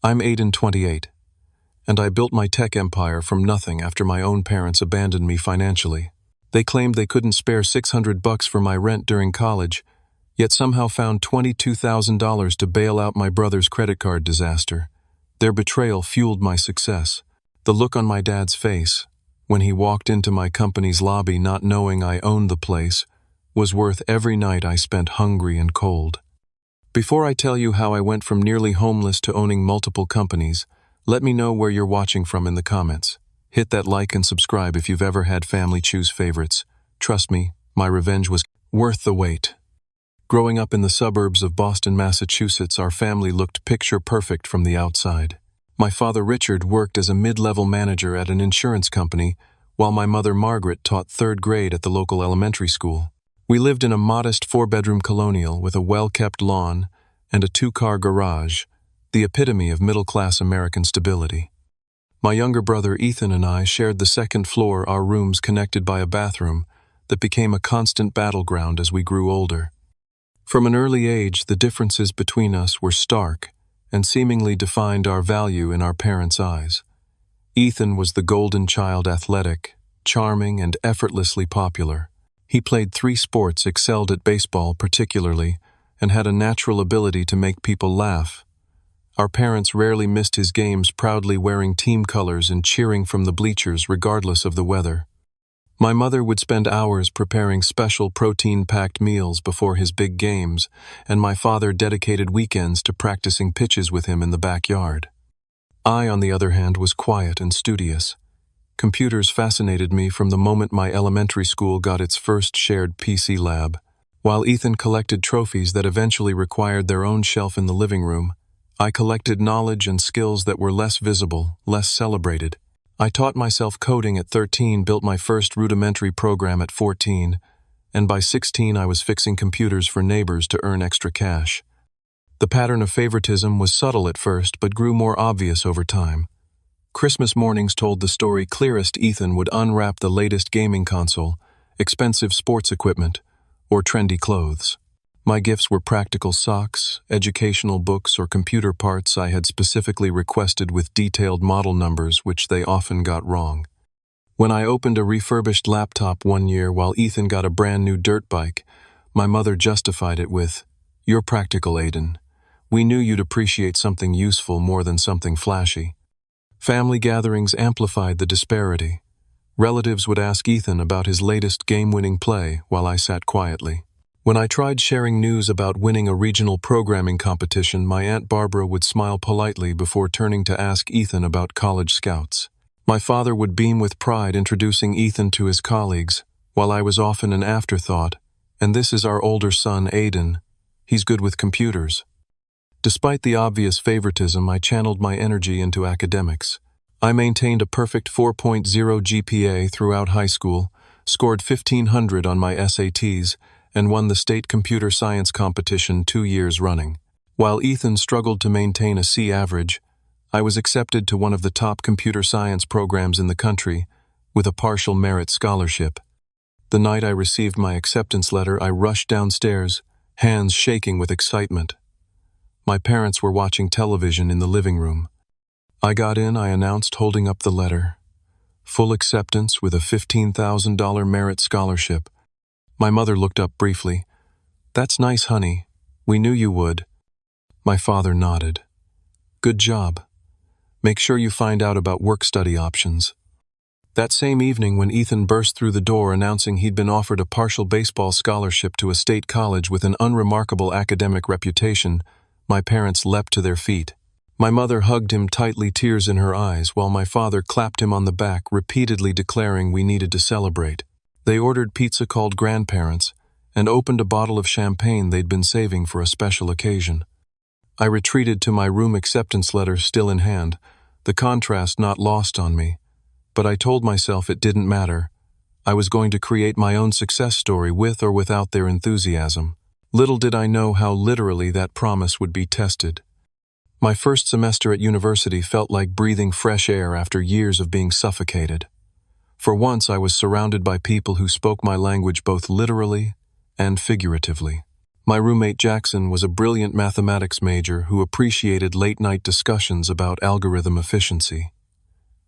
I'm Aiden, 28, and I built my tech empire from nothing after my own parents abandoned me financially. They claimed they couldn't spare $600 for my rent during college, yet somehow found $22,000 to bail out my brother's credit card disaster. Their betrayal fueled my success. The look on my dad's face, when he walked into my company's lobby not knowing I owned the place, was worth every night I spent hungry and cold. Before I tell you how I went from nearly homeless to owning multiple companies, let me know where you're watching from in the comments. Hit that like and subscribe if you've ever had family choose favorites. Trust me, my revenge was worth the wait. Growing up in the suburbs of Boston, Massachusetts, our family looked picture perfect from the outside. My father Richard worked as a mid-level manager at an insurance company, while my mother Margaret taught third grade at the local elementary school. We lived in a modest 4-bedroom colonial with a well-kept lawn and a 2-car garage, the epitome of middle-class American stability. My younger brother Ethan and I shared the second floor, our rooms connected by a bathroom that became a constant battleground as we grew older. From an early age, the differences between us were stark and seemingly defined our value in our parents' eyes. Ethan was the golden child, athletic, charming, and effortlessly popular. He played 3 sports, excelled at baseball particularly, and had a natural ability to make people laugh. Our parents rarely missed his games, proudly wearing team colors and cheering from the bleachers regardless of the weather. My mother would spend hours preparing special protein-packed meals before his big games, and my father dedicated weekends to practicing pitches with him in the backyard. I, on the other hand, was quiet and studious. Computers fascinated me from the moment my elementary school got its first shared PC lab. While Ethan collected trophies that eventually required their own shelf in the living room, I collected knowledge and skills that were less visible, less celebrated. I taught myself coding at 13, built my first rudimentary program at 14, and by 16 I was fixing computers for neighbors to earn extra cash. The pattern of favoritism was subtle at first, but grew more obvious over time. Christmas mornings told the story clearest. Ethan would unwrap the latest gaming console, expensive sports equipment, or trendy clothes. My gifts were practical socks, educational books, or computer parts I had specifically requested with detailed model numbers, which they often got wrong. When I opened a refurbished laptop one year while Ethan got a brand new dirt bike, my mother justified it with, "You're practical, Aiden. We knew you'd appreciate something useful more than something flashy." Family gatherings amplified the disparity. Relatives would ask Ethan about his latest game-winning play while I sat quietly. When I tried sharing news about winning a regional programming competition, my Aunt Barbara would smile politely before turning to ask Ethan about college scouts. My father would beam with pride introducing Ethan to his colleagues, while I was often an afterthought. "And this is our older son, Aiden. He's good with computers." Despite the obvious favoritism, I channeled my energy into academics. I maintained a perfect 4.0 GPA throughout high school, scored 1,500 on my SATs, and won the state computer science competition 2 years running. While Ethan struggled to maintain a C average, I was accepted to one of the top computer science programs in the country with a partial merit scholarship. The night I received my acceptance letter, I rushed downstairs, hands shaking with excitement. My parents were watching television in the living room. I got in, I announced, holding up the letter. Full acceptance with a $15,000 merit scholarship. My mother looked up briefly. "That's nice, honey. We knew you would." My father nodded. "Good job. Make sure you find out about work-study options." That same evening, when Ethan burst through the door announcing he'd been offered a partial baseball scholarship to a state college with an unremarkable academic reputation, my parents leapt to their feet. My mother hugged him tightly, tears in her eyes, while my father clapped him on the back, repeatedly declaring we needed to celebrate. They ordered pizza called Grandparents and opened a bottle of champagne they'd been saving for a special occasion. I retreated to my room, acceptance letter still in hand, the contrast not lost on me. But I told myself it didn't matter. I was going to create my own success story with or without their enthusiasm. Little did I know how literally that promise would be tested. My first semester at university felt like breathing fresh air after years of being suffocated. For once, I was surrounded by people who spoke my language both literally and figuratively. My roommate Jackson was a brilliant mathematics major who appreciated late-night discussions about algorithm efficiency.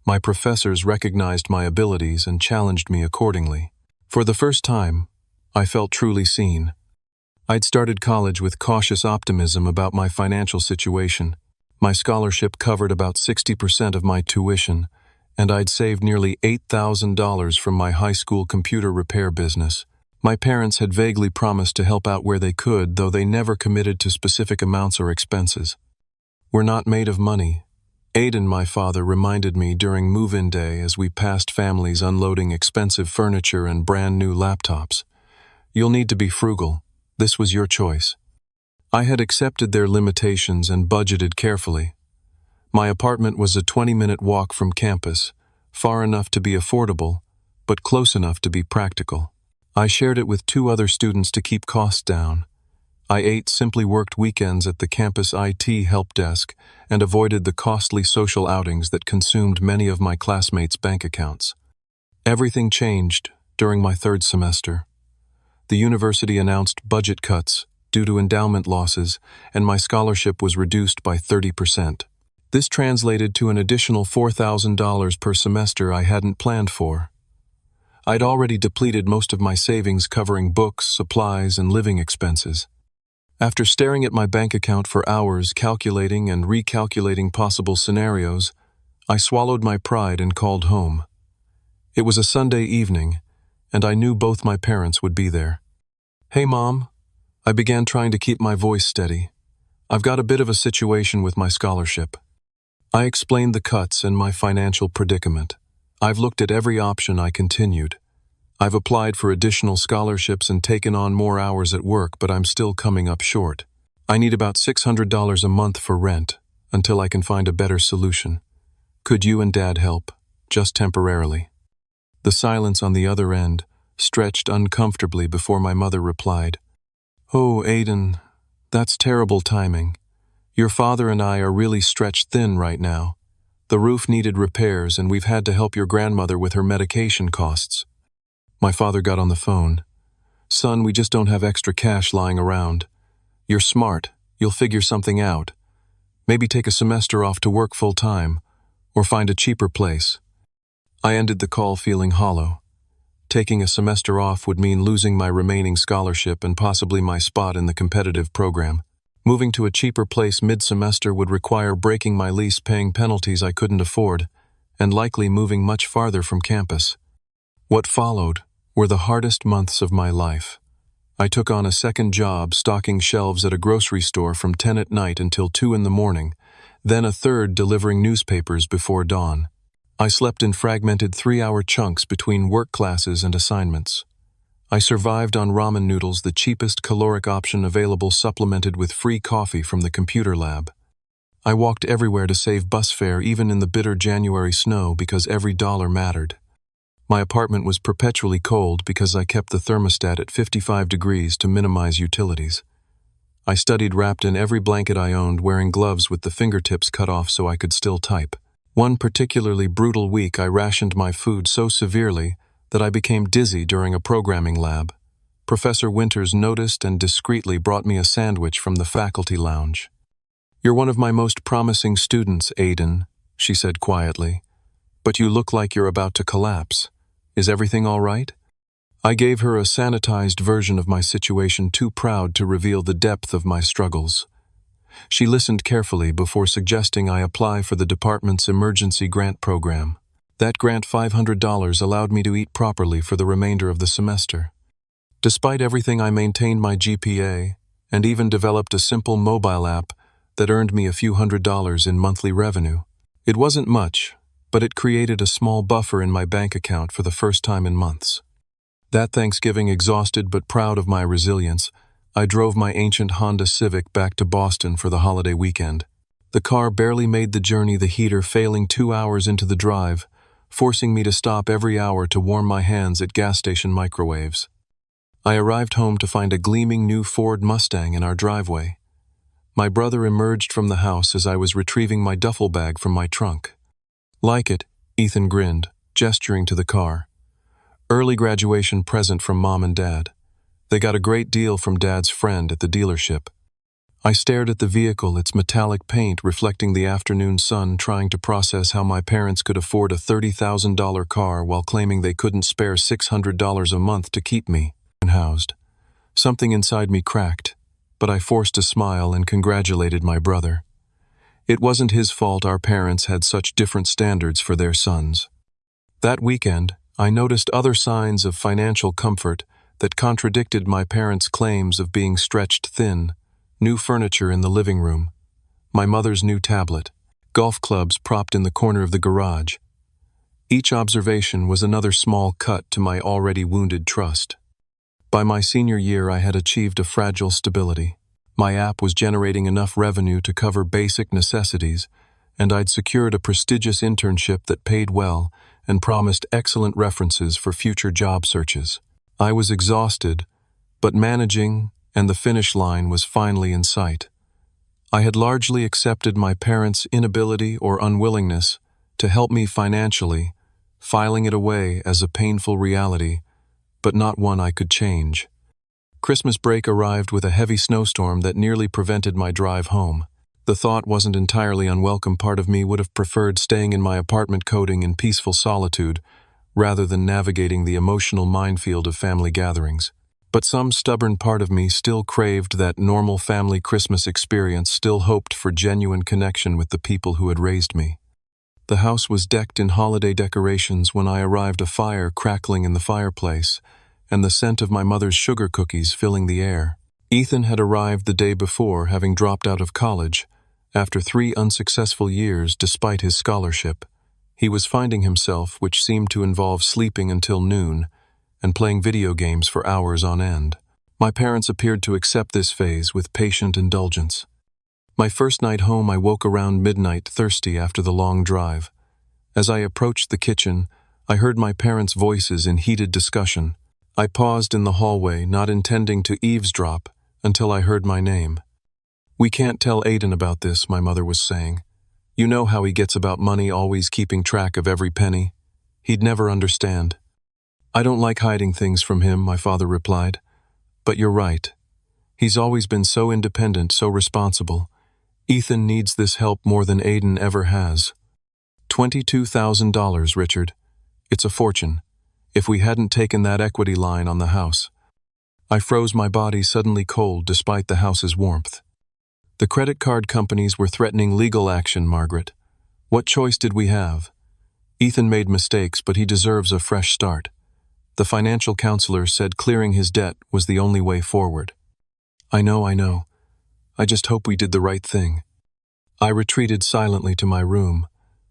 My professors recognized my abilities and challenged me accordingly. For the first time, I felt truly seen. I'd started college with cautious optimism about my financial situation. My scholarship covered about 60% of my tuition, and I'd saved nearly $8,000 from my high school computer repair business. My parents had vaguely promised to help out where they could, though they never committed to specific amounts or expenses. "We're not made of money," Aiden, my father, reminded me during move-in day as we passed families unloading expensive furniture and brand new laptops. "You'll need to be frugal. This was your choice." I had accepted their limitations and budgeted carefully. My apartment was a 20-minute walk from campus, far enough to be affordable, but close enough to be practical. I shared it with 2 other students to keep costs down. I simply worked weekends at the campus IT help desk and avoided the costly social outings that consumed many of my classmates' bank accounts. Everything changed during my 3rd semester. The university announced budget cuts due to endowment losses, and my scholarship was reduced by 30%. This translated to an additional $4,000 per semester I hadn't planned for. I'd already depleted most of my savings covering books, supplies, and living expenses. After staring at my bank account for hours calculating and recalculating possible scenarios, I swallowed my pride and called home. It was a Sunday evening, and I knew both my parents would be there. "Hey, Mom," I began, trying to keep my voice steady. "I've got a bit of a situation with my scholarship." I explained the cuts and my financial predicament. "I've looked at every option," I continued. "I've applied for additional scholarships and taken on more hours at work, but I'm still coming up short. I need about $600 a month for rent, until I can find a better solution. Could you and Dad help, just temporarily?" The silence on the other end stretched uncomfortably before my mother replied, "Oh, Aiden, that's terrible timing. Your father and I are really stretched thin right now. The roof needed repairs, and we've had to help your grandmother with her medication costs." My father got on the phone. "Son, we just don't have extra cash lying around. You're smart. You'll figure something out. Maybe take a semester off to work full-time, or find a cheaper place." I ended the call feeling hollow. Taking a semester off would mean losing my remaining scholarship and possibly my spot in the competitive program. Moving to a cheaper place mid-semester would require breaking my lease, paying penalties I couldn't afford, and likely moving much farther from campus. What followed were the hardest months of my life. I took on a second job stocking shelves at a grocery store from 10 at night until 2 in the morning, then a third delivering newspapers before dawn. I slept in fragmented 3-hour chunks between work classes and assignments. I survived on ramen noodles, the cheapest caloric option available, supplemented with free coffee from the computer lab. I walked everywhere to save bus fare, even in the bitter January snow, because every dollar mattered. My apartment was perpetually cold because I kept the thermostat at 55 degrees to minimize utilities. I studied wrapped in every blanket I owned, wearing gloves with the fingertips cut off so I could still type. One particularly brutal week, I rationed my food so severely that I became dizzy during a programming lab. Professor Winters noticed and discreetly brought me a sandwich from the faculty lounge. "You're one of my most promising students, Aiden," she said quietly, "but you look like you're about to collapse. Is everything all right?" I gave her a sanitized version of my situation, too proud to reveal the depth of my struggles. She listened carefully before suggesting I apply for the department's emergency grant program. That grant, $500, allowed me to eat properly for the remainder of the semester. Despite everything, I maintained my GPA and even developed a simple mobile app that earned me a few $100s in monthly revenue. It wasn't much, but it created a small buffer in my bank account for the first time in months. That Thanksgiving, exhausted but proud of my resilience, I drove my ancient Honda Civic back to Boston for the holiday weekend. The car barely made the journey, the heater failing 2 hours into the drive, forcing me to stop every hour to warm my hands at gas station microwaves. I arrived home to find a gleaming new Ford Mustang in our driveway. My brother emerged from the house as I was retrieving my duffel bag from my trunk. "Like it?" Ethan grinned, gesturing to the car. "Early graduation present from Mom and Dad. They got a great deal from Dad's friend at the dealership. I stared at the vehicle, its metallic paint reflecting the afternoon sun, trying to process how my parents could afford a $30,000 car while claiming they couldn't spare $600 a month to keep me housed. Something inside me cracked, but I forced a smile and congratulated my brother. It wasn't his fault our parents had such different standards for their sons. That weekend, I noticed other signs of financial comfort that contradicted my parents' claims of being stretched thin. New furniture in the living room, my mother's new tablet, golf clubs propped in the corner of the garage. Each observation was another small cut to my already wounded trust. By my senior year, I had achieved a fragile stability. My app was generating enough revenue to cover basic necessities, and I'd secured a prestigious internship that paid well and promised excellent references for future job searches. I was exhausted, but managing, and the finish line was finally in sight. I had largely accepted my parents' inability or unwillingness to help me financially, filing it away as a painful reality, but not one I could change. Christmas break arrived with a heavy snowstorm that nearly prevented my drive home. The thought wasn't entirely unwelcome. Part of me would have preferred staying in my apartment coding in peaceful solitude, rather than navigating the emotional minefield of family gatherings. But some stubborn part of me still craved that normal family Christmas experience, still hoped for genuine connection with the people who had raised me. The house was decked in holiday decorations when I arrived, a fire crackling in the fireplace, and the scent of my mother's sugar cookies filling the air. Ethan had arrived the day before, having dropped out of college. After 3 unsuccessful years despite his scholarship, he was finding himself, which seemed to involve sleeping until noon, and playing video games for hours on end. My parents appeared to accept this phase with patient indulgence. My first night home, I woke around midnight, thirsty after the long drive. As I approached the kitchen, I heard my parents' voices in heated discussion. I paused in the hallway, not intending to eavesdrop, until I heard my name. "We can't tell Aiden about this," my mother was saying. "You know how he gets about money, always keeping track of every penny. He'd never understand." "I don't like hiding things from him," my father replied. "But you're right. He's always been so independent, so responsible. Ethan needs this help more than Aiden ever has." $22,000, Richard. It's a fortune. If we hadn't taken that equity line on the house. I froze, my body suddenly cold despite the house's warmth. The credit card companies were threatening legal action, Margaret. What choice did we have? Ethan made mistakes, but he deserves a fresh start. The financial counselor said clearing his debt was the only way forward. I know. I just hope we did the right thing. I retreated silently to my room.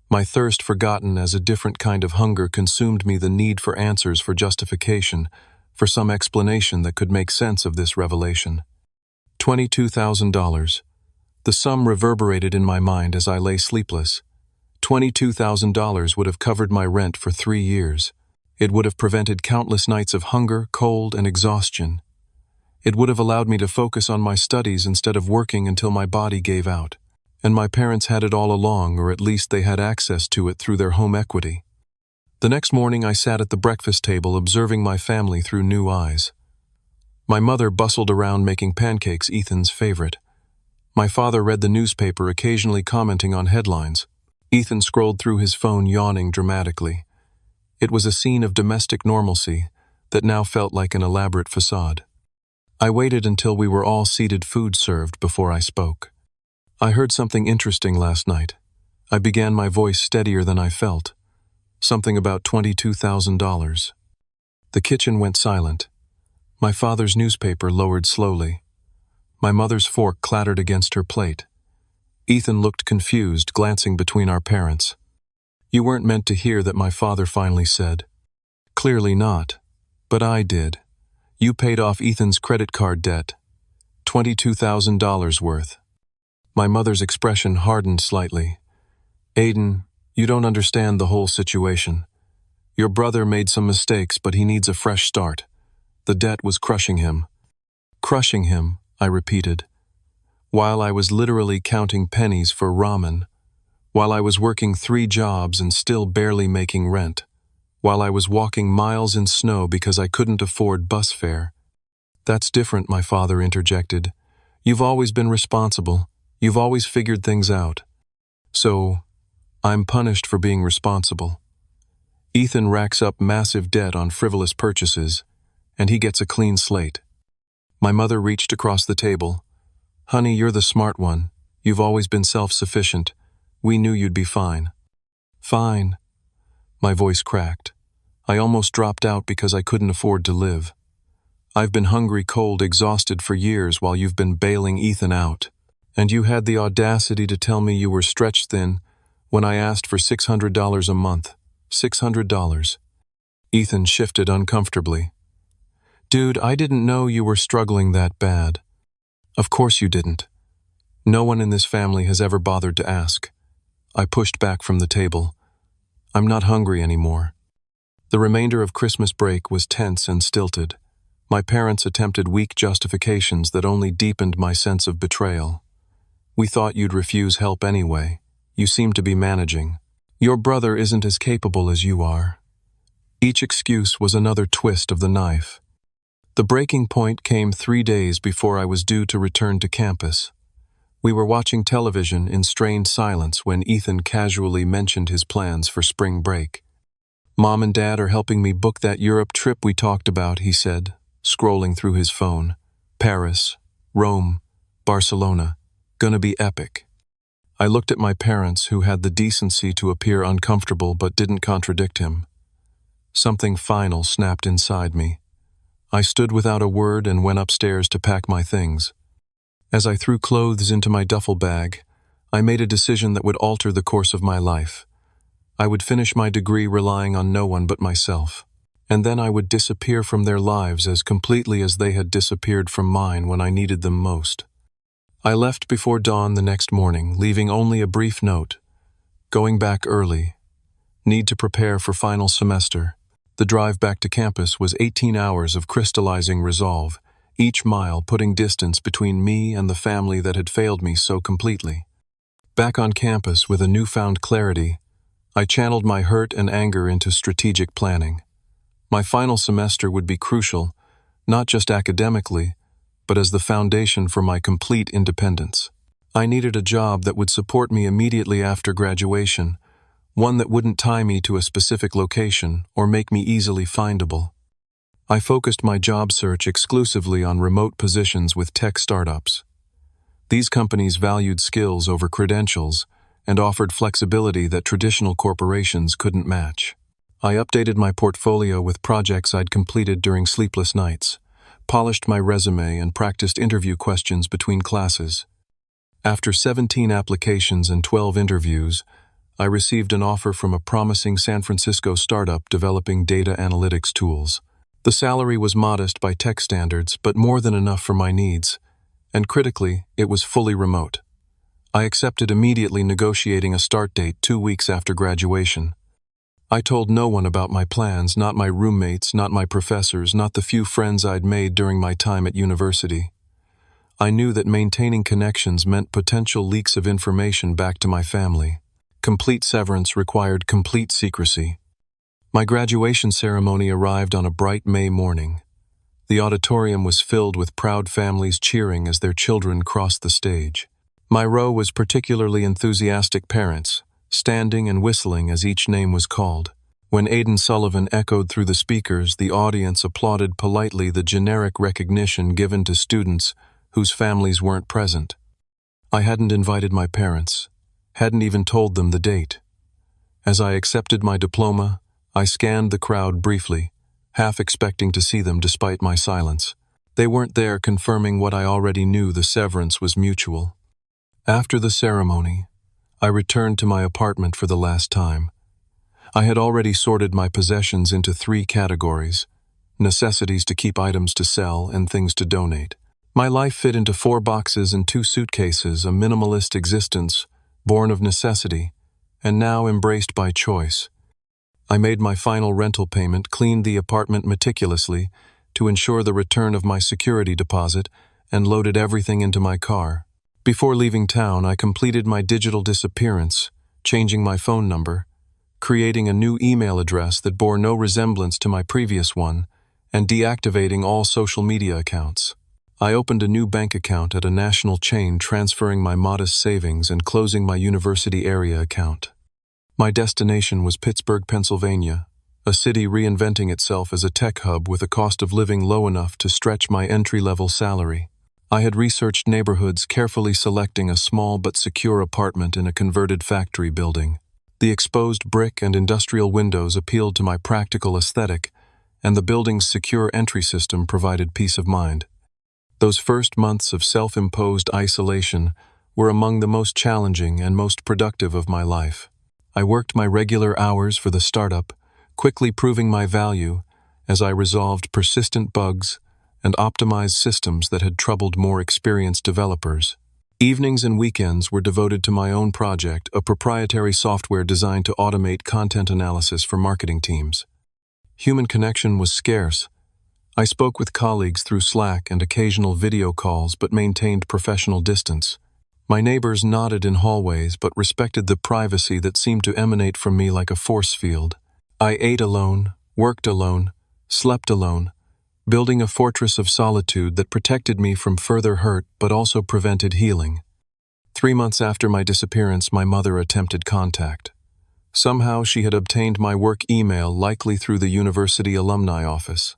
My thirst, forgotten as a different kind of hunger, consumed me, the need for answers, for justification, for some explanation that could make sense of this revelation. $22,000. The sum reverberated in my mind as I lay sleepless. $22,000 would have covered my rent for 3 years. It would have prevented countless nights of hunger, cold, and exhaustion. It would have allowed me to focus on my studies instead of working until my body gave out. And my parents had it all along, or at least they had access to it through their home equity. The next morning I sat at the breakfast table, observing my family through new eyes. My mother bustled around making pancakes, Ethan's favorite. My father read the newspaper, occasionally commenting on headlines. Ethan scrolled through his phone, yawning dramatically. It was a scene of domestic normalcy that now felt like an elaborate facade. I waited until we were all seated, food served, before I spoke. "I heard something interesting last night." I began, my voice steadier than I felt. "Something about $22,000. The kitchen went silent. My father's newspaper lowered slowly. My mother's fork clattered against her plate. Ethan looked confused, glancing between our parents. "You weren't meant to hear that," my father finally said. "Clearly not. But I did. You paid off Ethan's credit card debt. $22,000 worth." My mother's expression hardened slightly. "Aiden, you don't understand the whole situation. Your brother made some mistakes, but he needs a fresh start. The debt was crushing him." "Crushing him," I repeated. While I was literally counting pennies for ramen, while I was working 3 jobs and still barely making rent, while I was walking miles in snow because I couldn't afford bus fare. "That's different," my father interjected. "You've always been responsible. You've always figured things out." "So, I'm punished for being responsible. Ethan racks up massive debt on frivolous purchases, and he gets a clean slate." My mother reached across the table. "Honey, you're the smart one. You've always been self-sufficient. We knew you'd be fine." "Fine." My voice cracked. I almost dropped out because I couldn't afford to live. "I've been hungry, cold, exhausted for years while you've been bailing Ethan out. And you had the audacity to tell me you were stretched thin when I asked for $600 a month. $600. Ethan shifted uncomfortably. "Dude, I didn't know you were struggling that bad." "Of course you didn't. No one in this family has ever bothered to ask." I pushed back from the table. "I'm not hungry anymore." The remainder of Christmas break was tense and stilted. My parents attempted weak justifications that only deepened my sense of betrayal. "We thought you'd refuse help anyway. You seem to be managing. Your brother isn't as capable as you are." Each excuse was another twist of the knife. The breaking point came 3 days before I was due to return to campus. We were watching television in strained silence when Ethan casually mentioned his plans for spring break. "Mom and Dad are helping me book that Europe trip we talked about," he said, scrolling through his phone. "Paris, Rome, Barcelona. Gonna be epic." I looked at my parents, who had the decency to appear uncomfortable but didn't contradict him. Something final snapped inside me. I stood without a word and went upstairs to pack my things. As I threw clothes into my duffel bag, I made a decision that would alter the course of my life. I would finish my degree relying on no one but myself, and then I would disappear from their lives as completely as they had disappeared from mine when I needed them most. I left before dawn the next morning, leaving only a brief note. "Going back early. Need to prepare for final semester." The drive back to campus was 18 hours of crystallizing resolve, each mile putting distance between me and the family that had failed me so completely. Back on campus with a newfound clarity, I channeled my hurt and anger into strategic planning. My final semester would be crucial, not just academically, but as the foundation for my complete independence. I needed a job that would support me immediately after graduation, one that wouldn't tie me to a specific location or make me easily findable. I focused my job search exclusively on remote positions with tech startups. These companies valued skills over credentials and offered flexibility that traditional corporations couldn't match. I updated my portfolio with projects I'd completed during sleepless nights, polished my resume, and practiced interview questions between classes. After 17 applications and 12 interviews, I received an offer from a promising San Francisco startup developing data analytics tools. The salary was modest by tech standards, but more than enough for my needs, and critically, it was fully remote. I accepted immediately, negotiating a start date 2 weeks after graduation. I told no one about my plans, not my roommates, not my professors, not the few friends I'd made during my time at university. I knew that maintaining connections meant potential leaks of information back to my family. Complete severance required complete secrecy. My graduation ceremony arrived on a bright May morning. The auditorium was filled with proud families cheering as their children crossed the stage. My row was particularly enthusiastic parents, standing and whistling as each name was called. When Aidan Sullivan echoed through the speakers, the audience applauded politely, the generic recognition given to students whose families weren't present. I hadn't invited my parents, hadn't even told them the date. As I accepted my diploma, I scanned the crowd briefly, half expecting to see them despite my silence. They weren't there, confirming what I already knew: the severance was mutual. After the ceremony, I returned to my apartment for the last time. I had already sorted my possessions into 3 categories: necessities to keep, items to sell, and things to donate. My life fit into 4 boxes and 2 suitcases, a minimalist existence born of necessity, and now embraced by choice. I made my final rental payment, cleaned the apartment meticulously to ensure the return of my security deposit, and loaded everything into my car. Before leaving town, I completed my digital disappearance, changing my phone number, creating a new email address that bore no resemblance to my previous one, and deactivating all social media accounts. I opened a new bank account at a national chain, transferring my modest savings and closing my university area account. My destination was Pittsburgh, Pennsylvania, a city reinventing itself as a tech hub with a cost of living low enough to stretch my entry-level salary. I had researched neighborhoods, carefully selecting a small but secure apartment in a converted factory building. The exposed brick and industrial windows appealed to my practical aesthetic, and the building's secure entry system provided peace of mind. Those first months of self-imposed isolation were among the most challenging and most productive of my life. I worked my regular hours for the startup, quickly proving my value as I resolved persistent bugs and optimized systems that had troubled more experienced developers. Evenings and weekends were devoted to my own project, a proprietary software designed to automate content analysis for marketing teams. Human connection was scarce. I spoke with colleagues through Slack and occasional video calls, but maintained professional distance. My neighbors nodded in hallways, but respected the privacy that seemed to emanate from me like a force field. I ate alone, worked alone, slept alone, building a fortress of solitude that protected me from further hurt but also prevented healing. 3 months after my disappearance, my mother attempted contact. Somehow she had obtained my work email, likely through the university alumni office.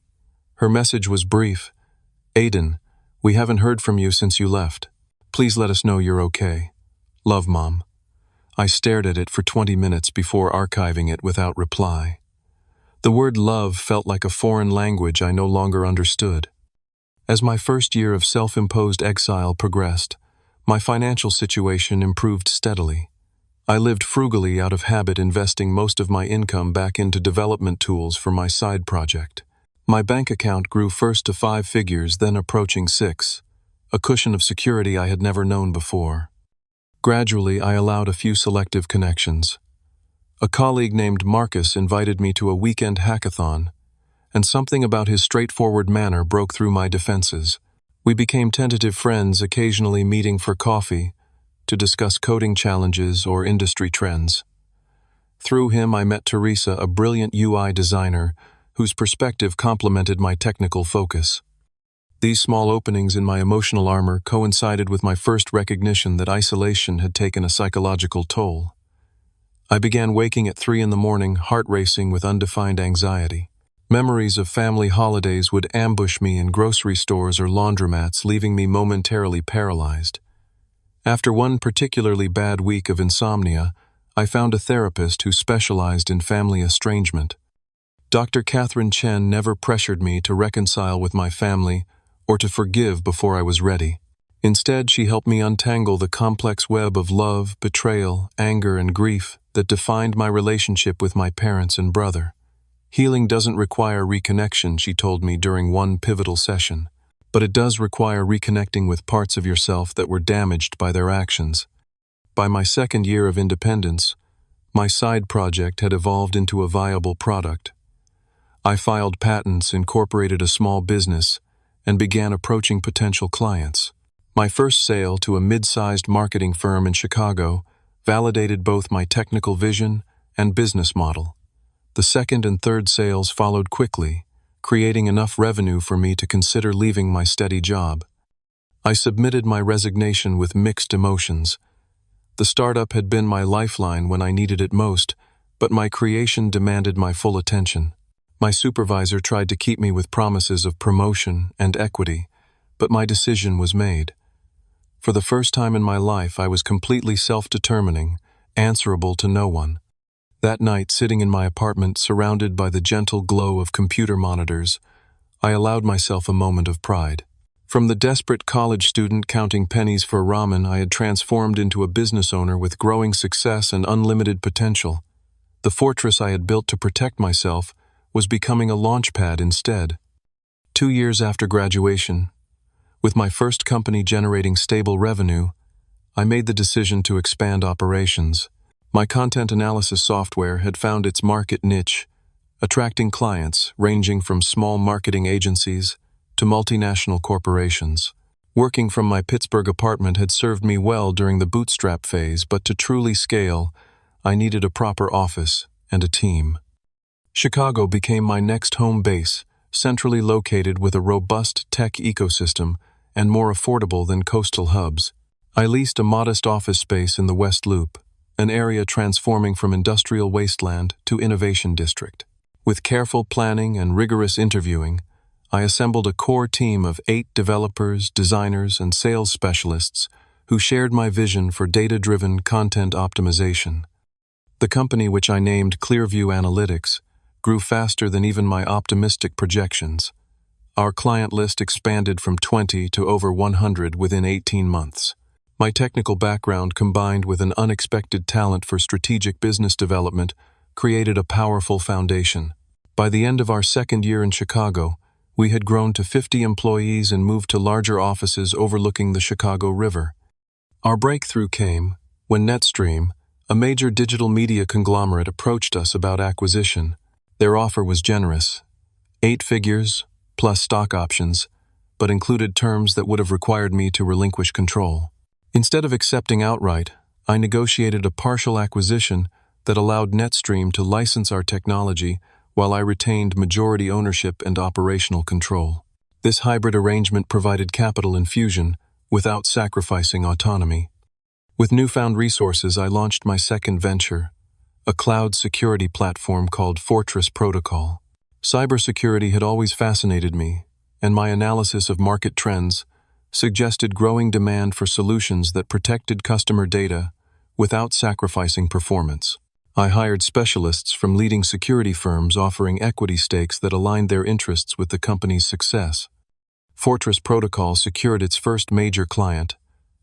Her message was brief. "Aiden, we haven't heard from you since you left. Please let us know you're okay. Love, Mom." I stared at it for 20 minutes before archiving it without reply. The word love felt like a foreign language I no longer understood. As my first year of self-imposed exile progressed, my financial situation improved steadily. I lived frugally out of habit, investing most of my income back into development tools for my side project. My bank account grew first to 5 figures, then approaching 6, a cushion of security I had never known before. Gradually, I allowed a few selective connections. A colleague named Marcus invited me to a weekend hackathon, and something about his straightforward manner broke through my defenses. We became tentative friends, occasionally meeting for coffee to discuss coding challenges or industry trends. Through him, I met Teresa, a brilliant UI designer whose perspective complemented my technical focus. These small openings in my emotional armor coincided with my first recognition that isolation had taken a psychological toll. I began waking at 3 in the morning, heart racing with undefined anxiety. Memories of family holidays would ambush me in grocery stores or laundromats, leaving me momentarily paralyzed. After one particularly bad week of insomnia, I found a therapist who specialized in family estrangement. Dr. Catherine Chen never pressured me to reconcile with my family or to forgive before I was ready. Instead, she helped me untangle the complex web of love, betrayal, anger, and grief that defined my relationship with my parents and brother. Healing doesn't require reconnection, she told me during one pivotal session, but it does require reconnecting with parts of yourself that were damaged by their actions. By my second year of independence, my side project had evolved into a viable product. I filed patents, incorporated a small business, and began approaching potential clients. My first sale to a mid-sized marketing firm in Chicago validated both my technical vision and business model. The second and third sales followed quickly, creating enough revenue for me to consider leaving my steady job. I submitted my resignation with mixed emotions. The startup had been my lifeline when I needed it most, but my creation demanded my full attention. My supervisor tried to keep me with promises of promotion and equity, but my decision was made. For the first time in my life, I was completely self-determining, answerable to no one. That night, sitting in my apartment, surrounded by the gentle glow of computer monitors, I allowed myself a moment of pride. From the desperate college student counting pennies for ramen, I had transformed into a business owner with growing success and unlimited potential. The fortress I had built to protect myself was becoming a launchpad instead. 2 years after graduation, with my first company generating stable revenue, I made the decision to expand operations. My content analysis software had found its market niche, attracting clients ranging from small marketing agencies to multinational corporations. Working from my Pittsburgh apartment had served me well during the bootstrap phase, but to truly scale, I needed a proper office and a team. Chicago became my next home base, centrally located with a robust tech ecosystem and more affordable than coastal hubs. I leased a modest office space in the West Loop, an area transforming from industrial wasteland to innovation district. With careful planning and rigorous interviewing, I assembled a core team of 8 developers, designers, and sales specialists who shared my vision for data-driven content optimization. The company, which I named Clearview Analytics, grew faster than even my optimistic projections. Our client list expanded from 20 to over 100 within 18 months. My technical background, combined with an unexpected talent for strategic business development, created a powerful foundation. By the end of our second year in Chicago, we had grown to 50 employees and moved to larger offices overlooking the Chicago River. Our breakthrough came when NetStream, a major digital media conglomerate, approached us about acquisition. Their offer was generous, 8 figures plus stock options, but included terms that would have required me to relinquish control. Instead of accepting outright, I negotiated a partial acquisition that allowed NetStream to license our technology while I retained majority ownership and operational control. This hybrid arrangement provided capital infusion without sacrificing autonomy. With newfound resources, I launched my second venture, a cloud security platform called Fortress Protocol. Cybersecurity had always fascinated me, and my analysis of market trends suggested growing demand for solutions that protected customer data without sacrificing performance. I hired specialists from leading security firms offering equity stakes that aligned their interests with the company's success. Fortress Protocol secured its first major client,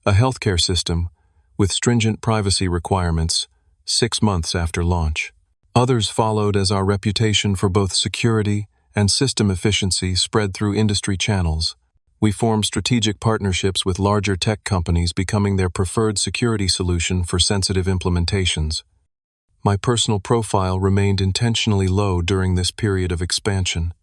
a healthcare system with stringent privacy requirements, 6 months after launch. Others followed as our reputation for both security and system efficiency spread through industry channels. We formed strategic partnerships with larger tech companies, becoming their preferred security solution for sensitive implementations. My personal profile remained intentionally low during this period of expansion.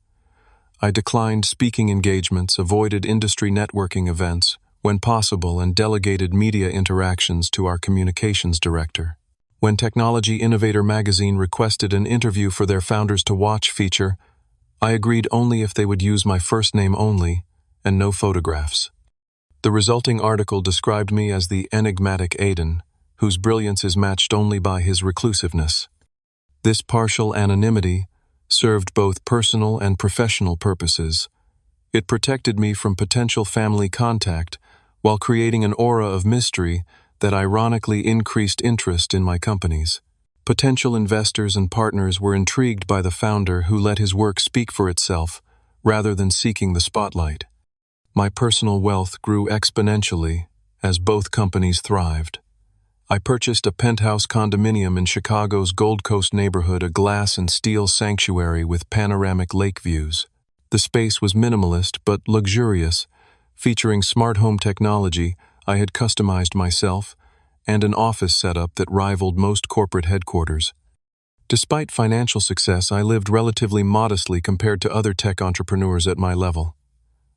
I declined speaking engagements, avoided industry networking events when possible, and delegated media interactions to our communications director. When Technology Innovator magazine requested an interview for their Founders to Watch feature, I agreed only if they would use my first name only and no photographs. The resulting article described me as the enigmatic Aiden, whose brilliance is matched only by his reclusiveness. This partial anonymity served both personal and professional purposes. It protected me from potential family contact while creating an aura of mystery that ironically increased interest in my companies. Potential investors and partners were intrigued by the founder, who let his work speak for itself rather than seeking the spotlight. My personal wealth grew exponentially as both companies thrived. I purchased a penthouse condominium in Chicago's Gold Coast neighborhood, a glass and steel sanctuary with panoramic lake views. The space was minimalist but luxurious, featuring smart home technology I had customized myself and an office setup that rivaled most corporate headquarters. Despite financial success, I lived relatively modestly compared to other tech entrepreneurs at my level.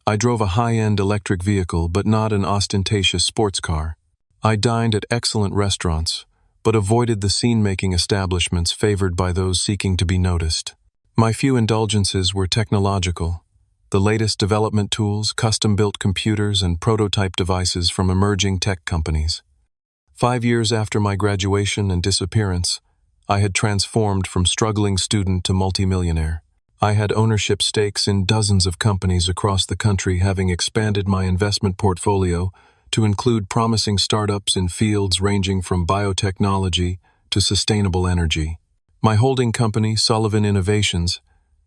I drove a high-end electric vehicle, but not an ostentatious sports car. I dined at excellent restaurants, but avoided the scene-making establishments favored by those seeking to be noticed. My few indulgences were technological: the latest development tools, custom-built computers, and prototype devices from emerging tech companies. 5 years after my graduation and disappearance, I had transformed from struggling student to multimillionaire. I had ownership stakes in dozens of companies across the country, having expanded my investment portfolio to include promising startups in fields ranging from biotechnology to sustainable energy. My holding company, Sullivan Innovations,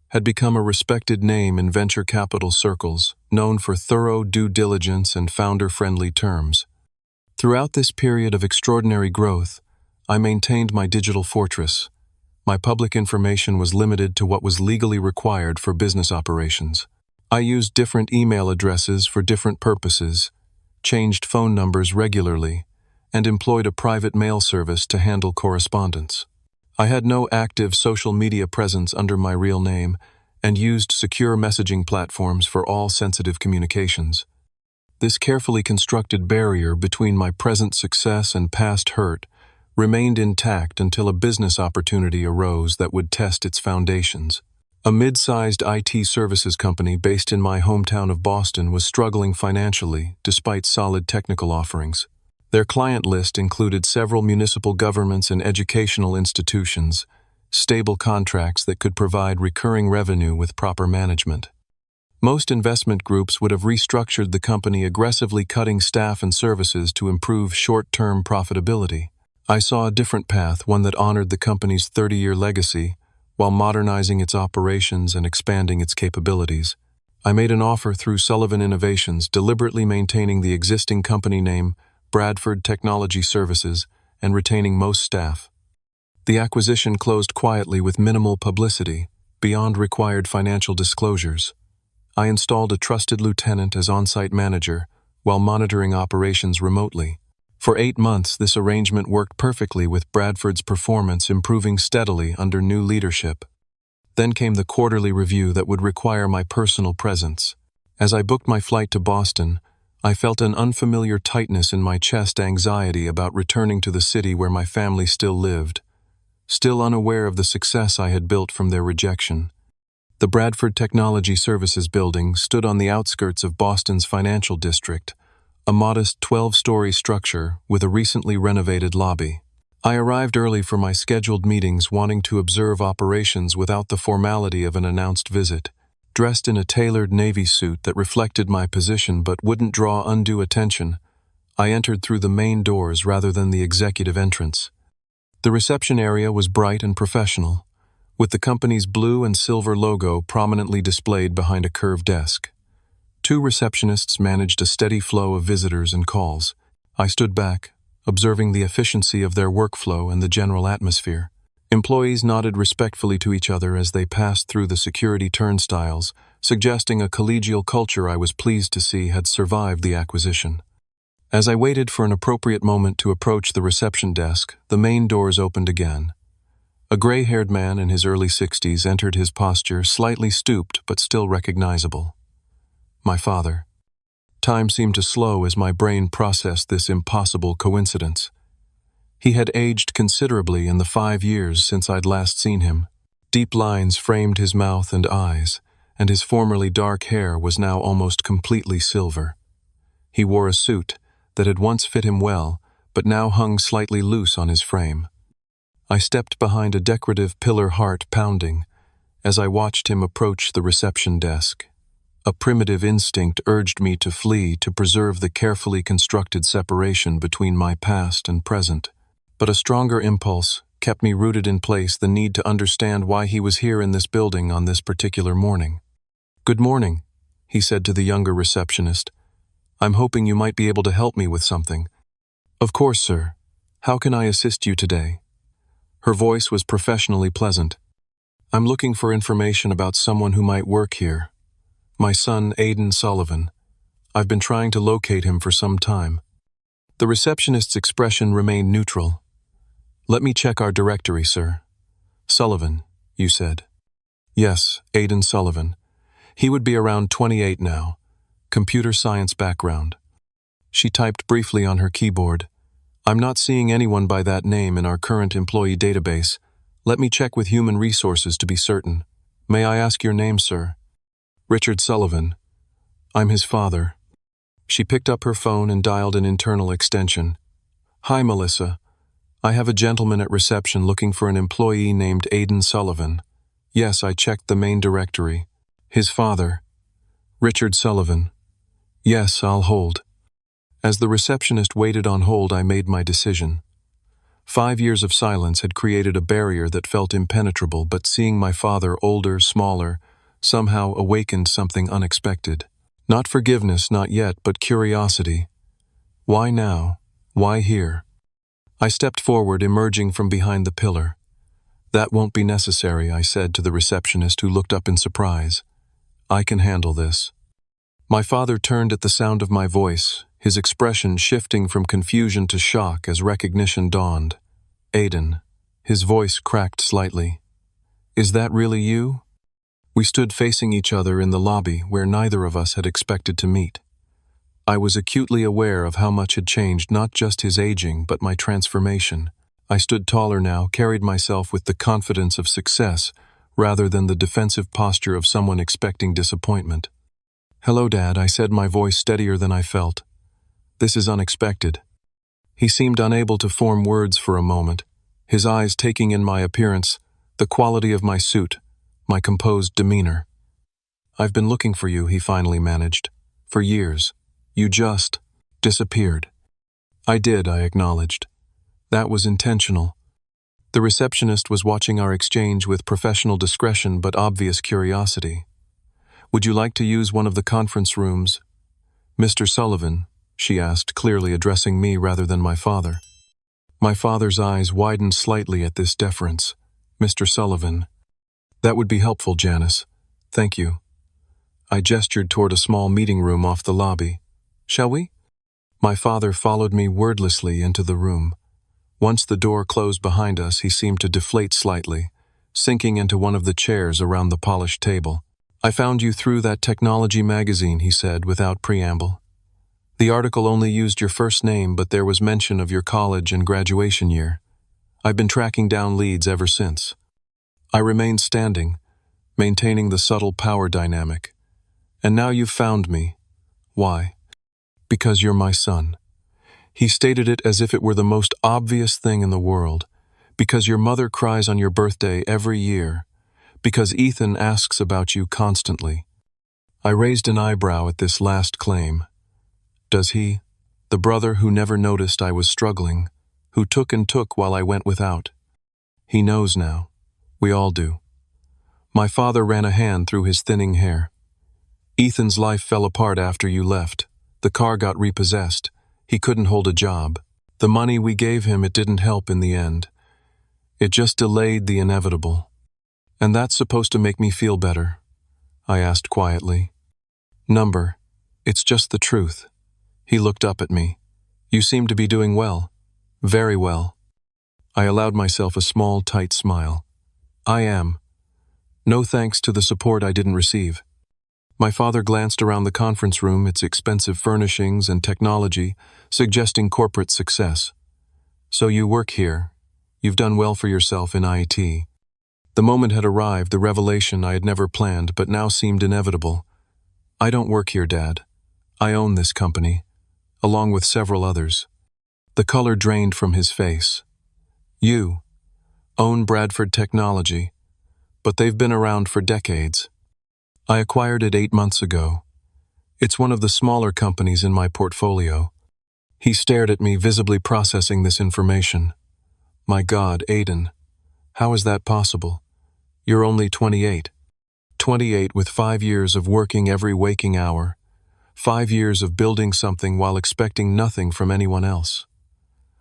had become a respected name in venture capital circles, known for thorough due diligence and founder-friendly terms. Throughout this period of extraordinary growth, I maintained my digital fortress. My public information was limited to what was legally required for business operations. I used different email addresses for different purposes, changed phone numbers regularly, and employed a private mail service to handle correspondence. I had no active social media presence under my real name and used secure messaging platforms for all sensitive communications. This carefully constructed barrier between my present success and past hurt remained intact until a business opportunity arose that would test its foundations. A mid-sized IT services company based in my hometown of Boston was struggling financially despite solid technical offerings. Their client list included several municipal governments and educational institutions, stable contracts that could provide recurring revenue with proper management. Most investment groups would have restructured the company, aggressively cutting staff and services to improve short-term profitability. I saw a different path, one that honored the company's 30-year legacy, while modernizing its operations and expanding its capabilities. I made an offer through Sullivan Innovations, deliberately maintaining the existing company name, Bradford Technology Services, and retaining most staff. The acquisition closed quietly with minimal publicity, beyond required financial disclosures. I installed a trusted lieutenant as on-site manager, while monitoring operations remotely. For 8 months, this arrangement worked perfectly, with Bradford's performance improving steadily under new leadership. Then came the quarterly review that would require my personal presence. As I booked my flight to Boston, I felt an unfamiliar tightness in my chest, anxiety about returning to the city where my family still lived, still unaware of the success I had built from their rejection. The Bradford Technology Services building stood on the outskirts of Boston's financial district, a modest 12-story structure with a recently renovated lobby. I arrived early for my scheduled meetings, wanting to observe operations without the formality of an announced visit. Dressed in a tailored navy suit that reflected my position but wouldn't draw undue attention, I entered through the main doors rather than the executive entrance. The reception area was bright and professional, with the company's blue and silver logo prominently displayed behind a curved desk. 2 receptionists managed a steady flow of visitors and calls. I stood back, observing the efficiency of their workflow and the general atmosphere. Employees nodded respectfully to each other as they passed through the security turnstiles, suggesting a collegial culture I was pleased to see had survived the acquisition. As I waited for an appropriate moment to approach the reception desk, the main doors opened again. A gray-haired man in his early 60s entered, his posture slightly stooped but still recognizable. My father. Time seemed to slow as my brain processed this impossible coincidence. He had aged considerably in the 5 years since I'd last seen him. Deep lines framed his mouth and eyes, and his formerly dark hair was now almost completely silver. He wore a suit that had once fit him well, but now hung slightly loose on his frame. I stepped behind a decorative pillar, heart pounding, as I watched him approach the reception desk. A primitive instinct urged me to flee, to preserve the carefully constructed separation between my past and present. But a stronger impulse kept me rooted in place, the need to understand why he was here in this building on this particular morning. "Good morning," he said to the younger receptionist. "I'm hoping you might be able to help me with something." "Of course, sir. How can I assist you today?" Her voice was professionally pleasant. "I'm looking for information about someone who might work here. My son, Aiden Sullivan. I've been trying to locate him for some time." The receptionist's expression remained neutral. "Let me check our directory, sir." "Sullivan, you said?" "Yes, Aiden Sullivan. He would be around 28 now. Computer science background." She typed briefly on her keyboard. "I'm not seeing anyone by that name in our current employee database. Let me check with human resources to be certain. May I ask your name, sir?" "Richard Sullivan. I'm his father." She picked up her phone and dialed an internal extension. "Hi, Melissa. I have a gentleman at reception looking for an employee named Aiden Sullivan. Yes, I checked the main directory. His father. Richard Sullivan. Yes, I'll hold." As the receptionist waited on hold, I made my decision. 5 years of silence had created a barrier that felt impenetrable, but seeing my father, older, smaller, somehow awakened something unexpected. Not forgiveness, not yet, but curiosity. Why now? Why here? I stepped forward, emerging from behind the pillar. "That won't be necessary," I said to the receptionist, who looked up in surprise. "I can handle this." My father turned at the sound of my voice, his expression shifting from confusion to shock as recognition dawned. "Aiden." His voice cracked slightly. "Is that really you?" We stood facing each other in the lobby where neither of us had expected to meet. I was acutely aware of how much had changed, not just his aging, but my transformation. I stood taller now, carried myself with the confidence of success, rather than the defensive posture of someone expecting disappointment. "Hello, Dad," I said, my voice steadier than I felt. "This is unexpected." He seemed unable to form words for a moment, his eyes taking in my appearance, the quality of my suit, my composed demeanor. "I've been looking for you," he finally managed. "For years. You just disappeared." "I did," I acknowledged. "That was intentional." The receptionist was watching our exchange with professional discretion but obvious curiosity. "Would you like to use one of the conference rooms, Mr. Sullivan?" she asked, clearly addressing me rather than my father. My father's eyes widened slightly at this deference. "Mr. Sullivan." "That would be helpful, Janice. Thank you." I gestured toward a small meeting room off the lobby. "Shall we?" My father followed me wordlessly into the room. Once the door closed behind us, he seemed to deflate slightly, sinking into one of the chairs around the polished table. "I found you through that technology magazine," he said without preamble. "The article only used your first name, but there was mention of your college and graduation year. I've been tracking down leads ever since." I remained standing, maintaining the subtle power dynamic. "And now you've found me. Why?" "Because you're my son." He stated it as if it were the most obvious thing in the world. "Because your mother cries on your birthday every year. Because Ethan asks about you constantly." I raised an eyebrow at this last claim. Does he? The brother who never noticed I was struggling, who took and took while I went without. He knows now. We all do. My father ran a hand through his thinning hair. "Ethan's life fell apart after you left. The car got repossessed. He couldn't hold a job. The money we gave him, it didn't help in the end. It just delayed the inevitable." "And that's supposed to make me feel better?" I asked quietly. "Number, it's just the truth." He looked up at me. "You seem to be doing well. Very well." I allowed myself a small, tight smile. "I am. No thanks to the support I didn't receive." My father glanced around the conference room, its expensive furnishings and technology, suggesting corporate success. "So you work here. You've done well for yourself in IT." The moment had arrived, the revelation I had never planned but now seemed inevitable. "I don't work here, Dad. I own this company, along with several others." The color drained from his face. "You own Bradford Technology, but they've been around for decades. I acquired it 8 months ago. It's one of the smaller companies in my portfolio." He stared at me, visibly processing this information. "My God, Aiden, how is that possible? You're only 28. 28 with 5 years of working every waking hour. 5 years of building something while expecting nothing from anyone else."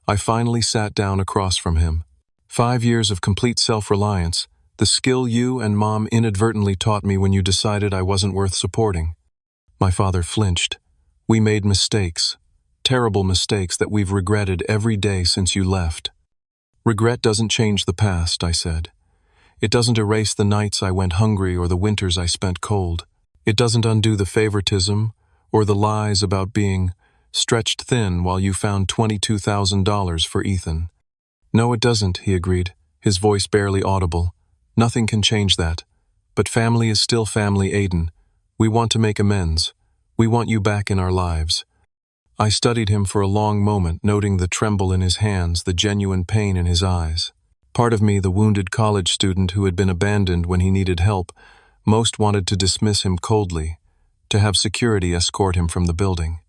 I finally sat down across from him. 5 years of complete self-reliance, the skill you and Mom inadvertently taught me when you decided I wasn't worth supporting. My father flinched. "We made mistakes. Terrible mistakes that we've regretted every day since you left." "Regret doesn't change the past," I said. "It doesn't erase the nights I went hungry or the winters I spent cold. It doesn't undo the favoritism or the lies about being stretched thin while you found $22,000 for Ethan." "No, it doesn't," he agreed, his voice barely audible. "Nothing can change that. But family is still family, Aiden. We want to make amends. We want you back in our lives." I studied him for a long moment, noting the tremble in his hands, the genuine pain in his eyes. Part of me, the wounded college student who had been abandoned when he needed help, most wanted to dismiss him coldly, to have security escort him from the building.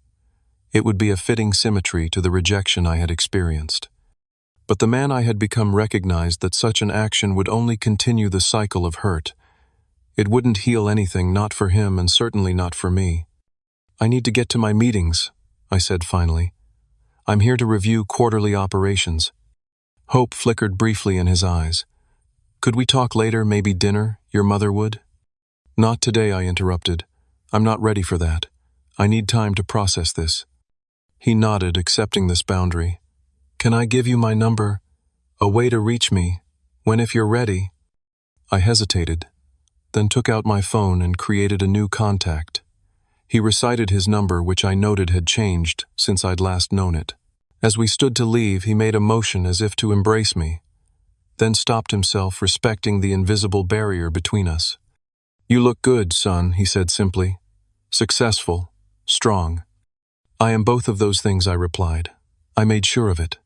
It would be a fitting symmetry to the rejection I had experienced. But the man I had become recognized that such an action would only continue the cycle of hurt. It wouldn't heal anything, not for him and certainly not for me. "I need to get to my meetings," I said finally. "I'm here to review quarterly operations." Hope flickered briefly in his eyes. "Could we talk later, maybe dinner? Your mother would?" "Not today," I interrupted. "I'm not ready for that. I need time to process this." He nodded, accepting this boundary. "Can I give you my number? A way to reach me, when if you're ready?" I hesitated, then took out my phone and created a new contact. He recited his number, which I noted had changed since I'd last known it. As we stood to leave, he made a motion as if to embrace me. then stopped himself, respecting the invisible barrier between us. "You look good, son," he said simply. "Successful, strong." "I am both of those things," I replied. I made sure of it.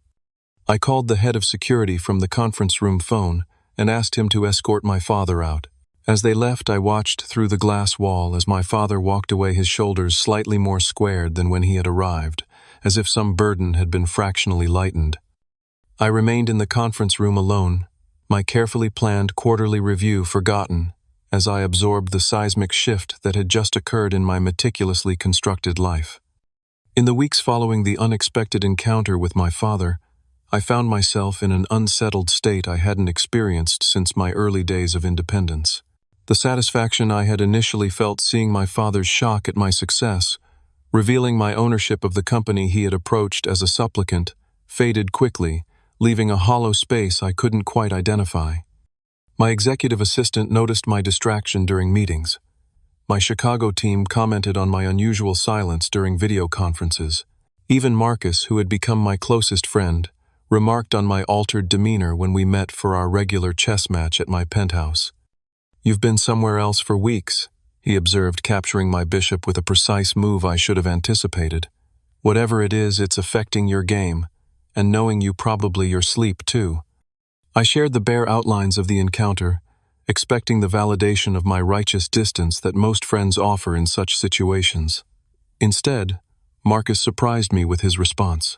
I called the head of security from the conference room phone and asked him to escort my father out. As they left, I watched through the glass wall as my father walked away, his shoulders slightly more squared than when he had arrived, as if some burden had been fractionally lightened. I remained in the conference room alone, my carefully planned quarterly review forgotten, as I absorbed the seismic shift that had just occurred in my meticulously constructed life. In the weeks following the unexpected encounter with my father, I found myself in an unsettled state I hadn't experienced since my early days of independence. The satisfaction I had initially felt seeing my father's shock at my success, revealing my ownership of the company he had approached as a supplicant, faded quickly, leaving a hollow space I couldn't quite identify. My executive assistant noticed my distraction during meetings. My Chicago team commented on my unusual silence during video conferences. Even Marcus, who had become my closest friend, remarked on my altered demeanor when we met for our regular chess match at my penthouse. "You've been somewhere else for weeks," he observed, capturing my bishop with a precise move I should have anticipated. "Whatever it is, it's affecting your game, and knowing you probably your sleep too." I shared the bare outlines of the encounter, expecting the validation of my righteous distance that most friends offer in such situations. Instead, Marcus surprised me with his response.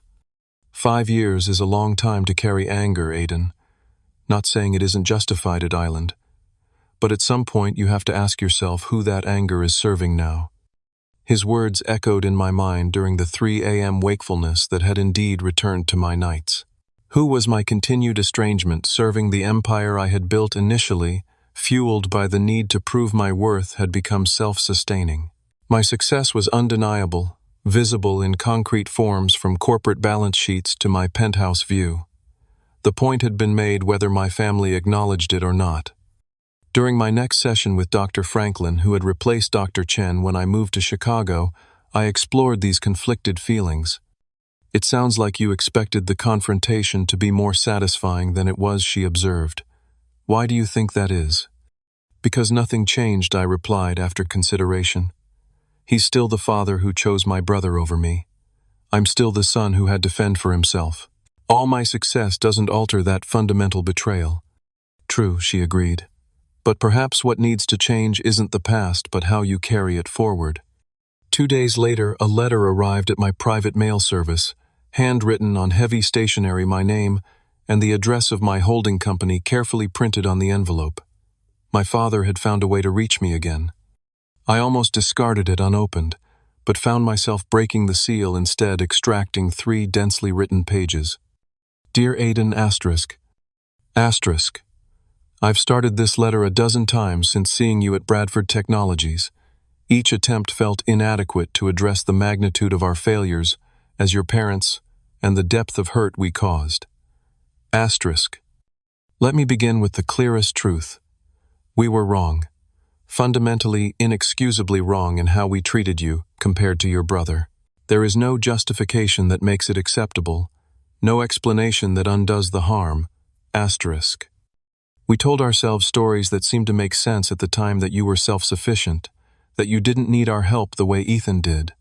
5 years is a long time to carry anger, Aiden. Not saying it isn't justified at Island, but at some point you have to ask yourself who that anger is serving now. His words echoed in my mind during the 3 a.m. wakefulness that had indeed returned to my nights. Who was my continued estrangement serving the empire I had built initially, fueled by the need to prove my worth, had become self-sustaining. My success was undeniable, visible in concrete forms from corporate balance sheets to my penthouse view. The point had been made whether my family acknowledged it or not. During my next session with Dr. Franklin, who had replaced Dr. Chen when I moved to Chicago, I explored these conflicted feelings. "It sounds like you expected the confrontation to be more satisfying than it was," she observed. "Why do you think that is?" "Because nothing changed," I replied after consideration. "He's still the father who chose my brother over me. I'm still the son who had to fend for himself. All my success doesn't alter that fundamental betrayal." "True," she agreed. "But perhaps what needs to change isn't the past, but how you carry it forward." 2 days later, a letter arrived at my private mail service, handwritten on heavy stationery, my name and the address of my holding company carefully printed on the envelope. My father had found a way to reach me again. I almost discarded it unopened, but found myself breaking the seal, instead extracting 3 densely written pages. "Dear Aiden ****. I've started this letter a dozen times since seeing you at Bradford Technologies. Each attempt felt inadequate to address the magnitude of our failures as your parents and the depth of hurt we caused. Let me begin with the clearest truth. We were wrong. Fundamentally, inexcusably wrong in how we treated you compared to your brother. There is no justification that makes it acceptable, no explanation that undoes the harm. We told ourselves stories that seemed to make sense at the time, that you were self-sufficient, that you didn't need our help the way Ethan did,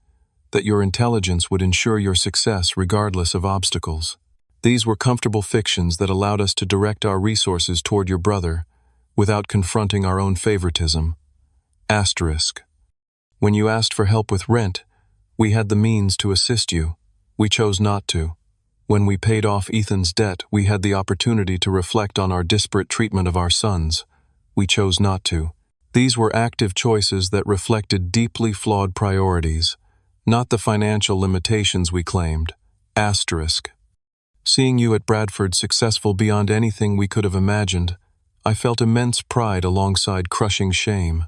that your intelligence would ensure your success regardless of obstacles. These were comfortable fictions that allowed us to direct our resources toward your brother without confronting our own favoritism. When you asked for help with rent, we had the means to assist you. We chose not to. When we paid off Ethan's debt, we had the opportunity to reflect on our disparate treatment of our sons. We chose not to. These were active choices that reflected deeply flawed priorities, not the financial limitations we claimed. Seeing you at Bradford successful beyond anything we could have imagined, I felt immense pride alongside crushing shame.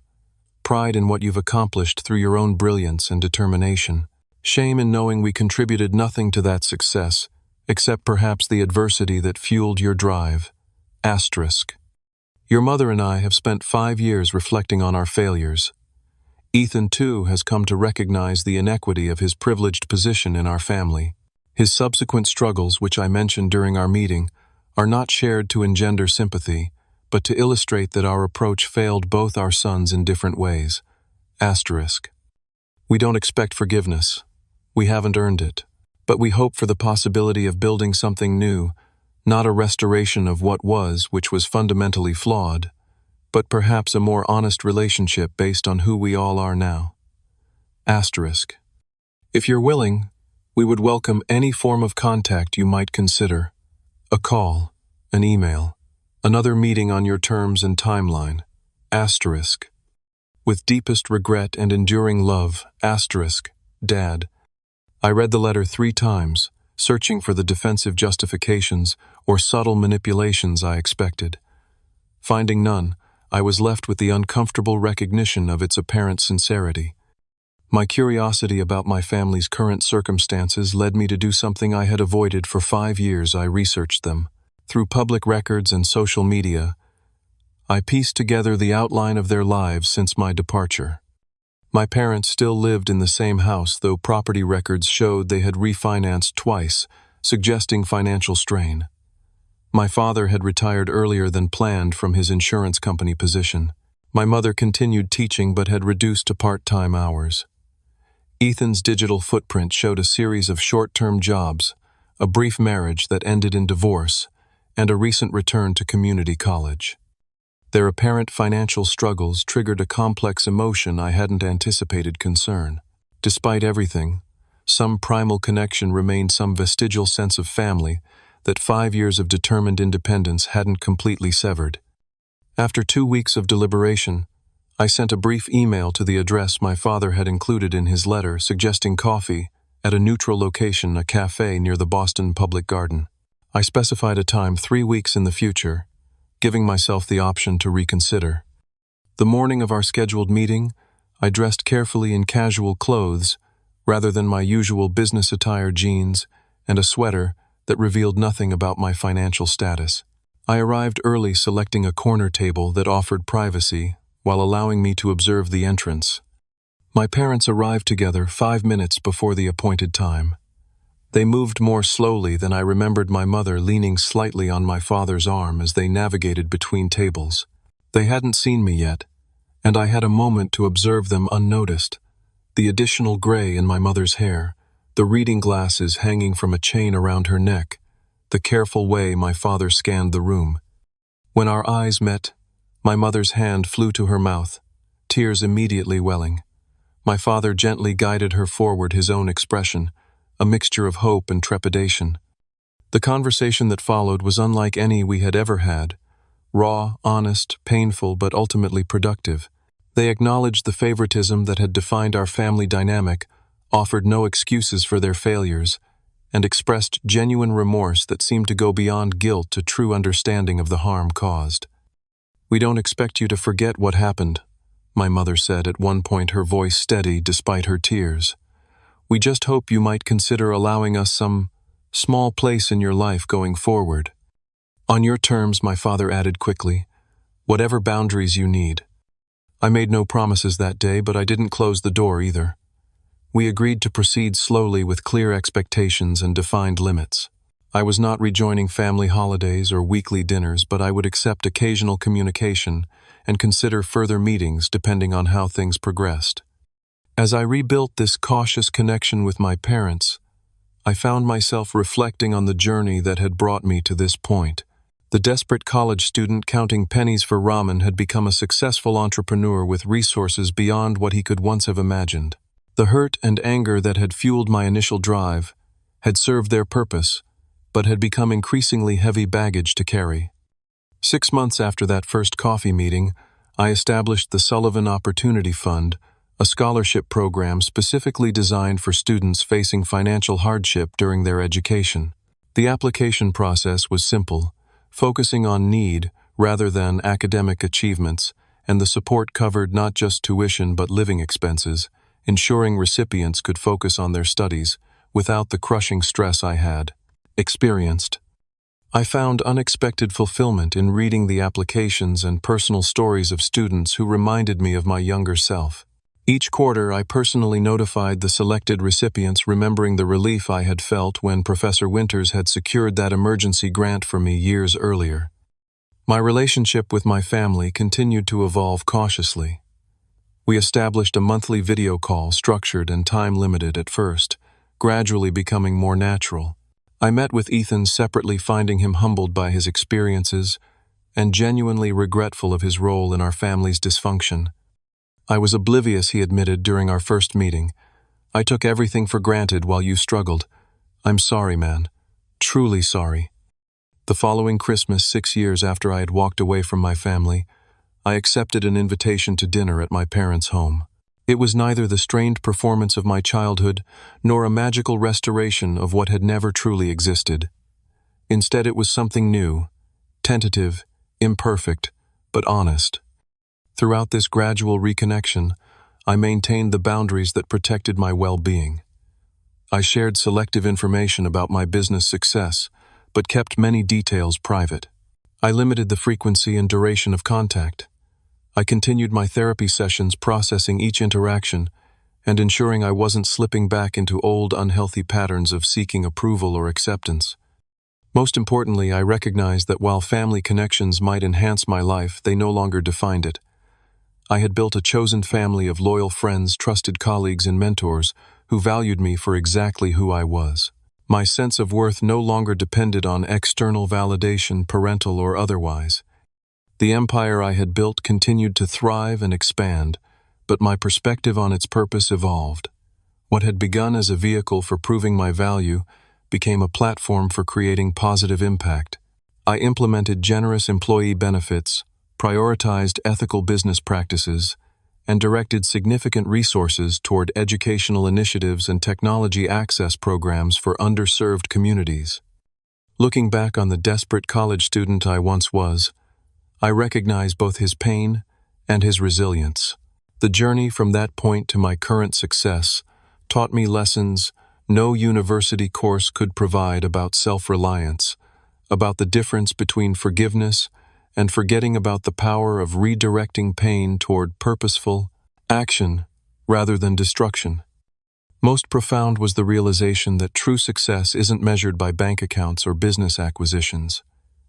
Pride in what you've accomplished through your own brilliance and determination. Shame in knowing we contributed nothing to that success, except perhaps the adversity that fueled your drive. Your mother and I have spent 5 years reflecting on our failures. Ethan, too, has come to recognize the inequity of his privileged position in our family. His subsequent struggles, which I mentioned during our meeting, are not shared to engender sympathy, but to illustrate that our approach failed both our sons in different ways. Asterisk. We don't expect forgiveness. We haven't earned it. But we hope for the possibility of building something new, not a restoration of what was, which was fundamentally flawed, but perhaps a more honest relationship based on who we all are now. Asterisk. If you're willing, we would welcome any form of contact you might consider. A call, an email, another meeting on your terms and timeline. Asterisk. With deepest regret and enduring love, asterisk, Dad. I read the letter 3 times, searching for the defensive justifications or subtle manipulations I expected. Finding none, I was left with the uncomfortable recognition of its apparent sincerity. My curiosity about my family's current circumstances led me to do something I had avoided for 5 years. I researched them. Through public records and social media, I pieced together the outline of their lives since my departure. My parents still lived in the same house, though property records showed they had refinanced twice, suggesting financial strain. My father had retired earlier than planned from his insurance company position. My mother continued teaching but had reduced to part-time hours. Ethan's digital footprint showed a series of short-term jobs, a brief marriage that ended in divorce, and a recent return to community college. Their apparent financial struggles triggered a complex emotion I hadn't anticipated: concern. Despite everything, some primal connection remained, some vestigial sense of family that 5 years of determined independence hadn't completely severed. After 2 weeks of deliberation, I sent a brief email to the address my father had included in his letter, suggesting coffee at a neutral location, a cafe near the Boston Public Garden. I specified a time 3 weeks in the future, giving myself the option to reconsider. The morning of our scheduled meeting, I dressed carefully in casual clothes rather than my usual business attire: jeans and a sweater that revealed nothing about my financial status. I arrived early, selecting a corner table that offered privacy while allowing me to observe the entrance. My parents arrived together 5 minutes before the appointed time. They moved more slowly than I remembered, my mother leaning slightly on my father's arm as they navigated between tables. They hadn't seen me yet, and I had a moment to observe them unnoticed. The additional gray in my mother's hair, the reading glasses hanging from a chain around her neck, the careful way my father scanned the room. When our eyes met, my mother's hand flew to her mouth, tears immediately welling. My father gently guided her forward, his own expression, a mixture of hope and trepidation. The conversation that followed was unlike any we had ever had, raw, honest, painful, but ultimately productive. They acknowledged the favoritism that had defined our family dynamic, offered no excuses for their failures, and expressed genuine remorse that seemed to go beyond guilt to true understanding of the harm caused. "We don't expect you to forget what happened," my mother said at one point, her voice steady despite her tears. "We just hope you might consider allowing us some small place in your life going forward. On your terms," my father added quickly, "whatever boundaries you need." I made no promises that day, but I didn't close the door either. We agreed to proceed slowly with clear expectations and defined limits. I was not rejoining family holidays or weekly dinners, but I would accept occasional communication and consider further meetings depending on how things progressed. As I rebuilt this cautious connection with my parents, I found myself reflecting on the journey that had brought me to this point. The desperate college student counting pennies for ramen had become a successful entrepreneur with resources beyond what he could once have imagined. The hurt and anger that had fueled my initial drive had served their purpose, but had become increasingly heavy baggage to carry. 6 months after that first coffee meeting, I established the Sullivan Opportunity Fund, a scholarship program specifically designed for students facing financial hardship during their education. The application process was simple, focusing on need rather than academic achievements, and the support covered not just tuition but living expenses, ensuring recipients could focus on their studies without the crushing stress I had experienced. I found unexpected fulfillment in reading the applications and personal stories of students who reminded me of my younger self. Each quarter, I personally notified the selected recipients, remembering the relief I had felt when Professor Winters had secured that emergency grant for me years earlier. My relationship with my family continued to evolve cautiously. We established a monthly video call, structured and time-limited at first, gradually becoming more natural. I met with Ethan separately, finding him humbled by his experiences and genuinely regretful of his role in our family's dysfunction. I was oblivious, he admitted during our first meeting. I took everything for granted while you struggled. I'm sorry, man. Truly sorry. The following Christmas, 6 years after I had walked away from my family, I accepted an invitation to dinner at my parents' home. It was neither the strained performance of my childhood nor a magical restoration of what had never truly existed. Instead, it was something new, tentative, imperfect, but honest. Throughout this gradual reconnection, I maintained the boundaries that protected my well-being. I shared selective information about my business success, but kept many details private. I limited the frequency and duration of contact. I continued my therapy sessions, processing each interaction and ensuring I wasn't slipping back into old, unhealthy patterns of seeking approval or acceptance. Most importantly, I recognized that while family connections might enhance my life, they no longer defined it. I had built a chosen family of loyal friends, trusted colleagues, and mentors who valued me for exactly who I was. My sense of worth no longer depended on external validation, parental or otherwise. The empire I had built continued to thrive and expand, but my perspective on its purpose evolved. What had begun as a vehicle for proving my value became a platform for creating positive impact. I implemented generous employee benefits, prioritized ethical business practices, and directed significant resources toward educational initiatives and technology access programs for underserved communities. Looking back on the desperate college student I once was, I recognize both his pain and his resilience. The journey from that point to my current success taught me lessons no university course could provide about self-reliance, about the difference between forgiveness and forgetting, about the power of redirecting pain toward purposeful action rather than destruction. Most profound was the realization that true success isn't measured by bank accounts or business acquisitions,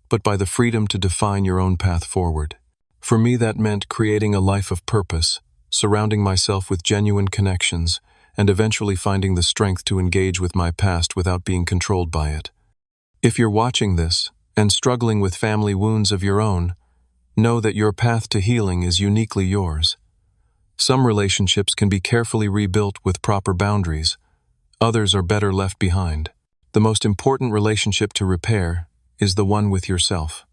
but by the freedom to define your own path forward. For me, that meant creating a life of purpose, surrounding myself with genuine connections, and eventually finding the strength to engage with my past without being controlled by it. If you're watching this and struggling with family wounds of your own, know that your path to healing is uniquely yours. Some relationships can be carefully rebuilt with proper boundaries. Others are better left behind. The most important relationship to repair is the one with yourself.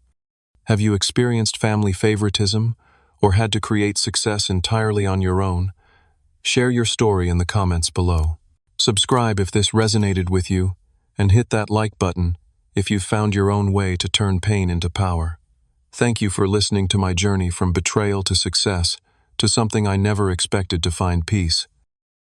Have you experienced family favoritism or had to create success entirely on your own? Share your story in the comments below. Subscribe if this resonated with you, and hit that like button if you've found your own way to turn pain into power. Thank you for listening to my journey from betrayal to success, to something I never expected to find peace.